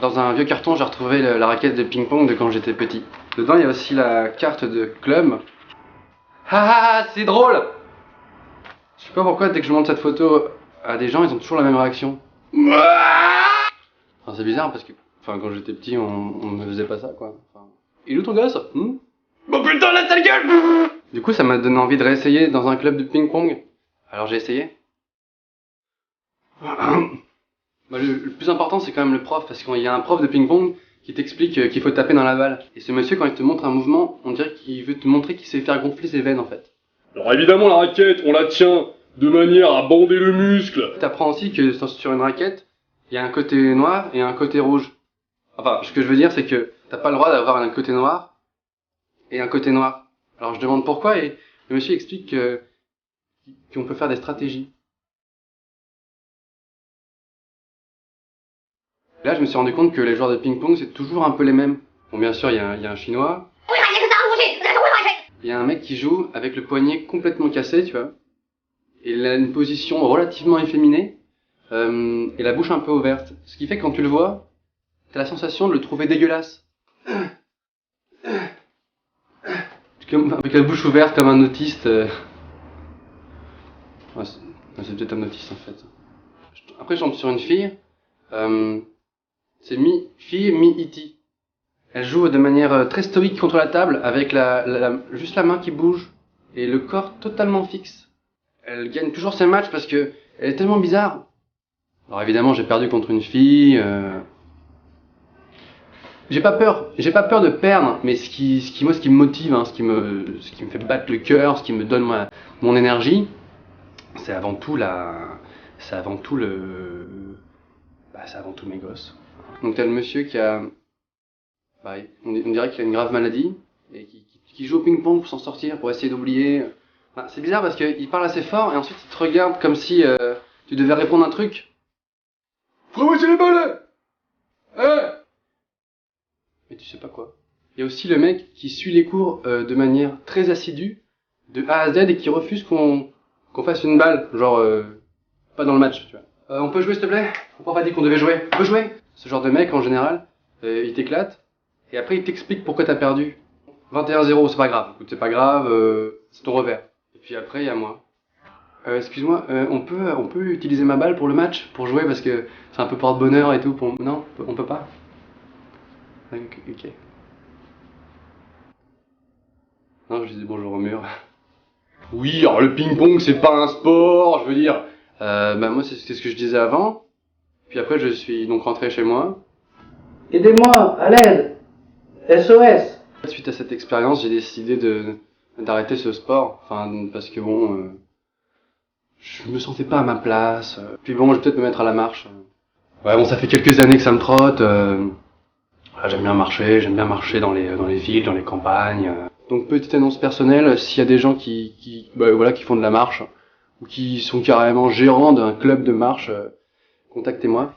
Dans un vieux carton, j'ai retrouvé la raquette de ping-pong de quand j'étais petit. Dedans, il y a aussi la carte de club. Ah, c'est drôle! Je sais pas pourquoi, dès que je montre cette photo à des gens, ils ont toujours la même réaction. Enfin, c'est bizarre parce que quand j'étais petit, on me faisait pas ça, quoi. Il est où ton gosse? Bon putain, la sale gueule! Du coup, ça m'a donné envie de réessayer dans un club de ping-pong. Alors j'ai essayé. Bah, le plus important, c'est quand même le prof, parce qu'il y a un prof de ping-pong qui t'explique qu'il faut taper dans la balle. Et ce monsieur, quand il te montre un mouvement, on dirait qu'il veut te montrer qu'il sait faire gonfler ses veines, en fait. Alors évidemment, la raquette, on la tient de manière à bander le muscle. T'apprends aussi que sur une raquette, il y a un côté noir et un côté rouge. Enfin, ce que je veux dire, c'est que t'as pas le droit d'avoir un côté noir et un côté noir. Alors je demande pourquoi, et le monsieur explique qu'on peut faire des stratégies. Là, je me suis rendu compte que les joueurs de ping-pong, c'est toujours un peu les mêmes. Bon, bien sûr, il y a un chinois. Il y a un mec qui joue avec le poignet complètement cassé, tu vois. Et il a une position relativement efféminée, et la bouche un peu ouverte. Ce qui fait que quand tu le vois, t'as la sensation de le trouver dégueulasse. Avec la bouche ouverte comme un autiste. Ouais, c'est peut-être un autiste en fait. Après, je tombe sur une fille. C'est mi-fille, mi-iti. Elle joue de manière très stoïque contre la table, avec juste la main qui bouge, et le corps totalement fixe. Elle gagne toujours ses matchs parce que elle est tellement bizarre. Alors évidemment, j'ai perdu contre une fille. J'ai pas peur de perdre, mais ce qui me motive, hein, ce qui me fait battre le cœur, ce qui me donne mon énergie, c'est avant tout c'est avant tout mes gosses. Donc t'as le monsieur qui a, on dirait qu'il a une grave maladie, et qui joue au ping-pong pour s'en sortir, pour essayer d'oublier. C'est bizarre parce qu'il parle assez fort, et ensuite il te regarde comme si tu devais répondre un truc. Faut moitié les balles! Mais tu sais pas quoi. Il y a aussi le mec qui suit les cours de manière très assidue, de A à Z, et qui refuse qu'on fasse une balle, genre pas dans le match, tu vois. On peut jouer s'il te plaît? On pas dit qu'on devait jouer. On peut jouer? Ce genre de mec en général, il t'éclate, et après il t'explique pourquoi t'as perdu. 21-0, c'est pas grave. Écoute, c'est pas grave, c'est ton revers. Et puis après il y a moi. Excuse-moi, on peut utiliser ma balle pour le match, pour jouer, parce que c'est un peu porte-bonheur et tout. Non, on peut pas. Ok. Non, je disais bonjour au mur. Oui, alors le ping-pong c'est pas un sport, je veux dire. Moi c'est ce que je disais avant. Puis après je suis donc rentré chez moi. Aidez-moi, à l'aide, SOS. Suite à cette expérience, j'ai décidé d'arrêter ce sport. Parce que je me sentais pas à ma place. Puis bon, je vais peut-être me mettre à la marche. Ouais, bon, ça fait quelques années que ça me trotte. J'aime bien marcher dans les villes, dans les campagnes. Donc petite annonce personnelle, s'il y a des gens qui font de la marche, ou qui sont carrément gérants d'un club de marche, contactez-moi.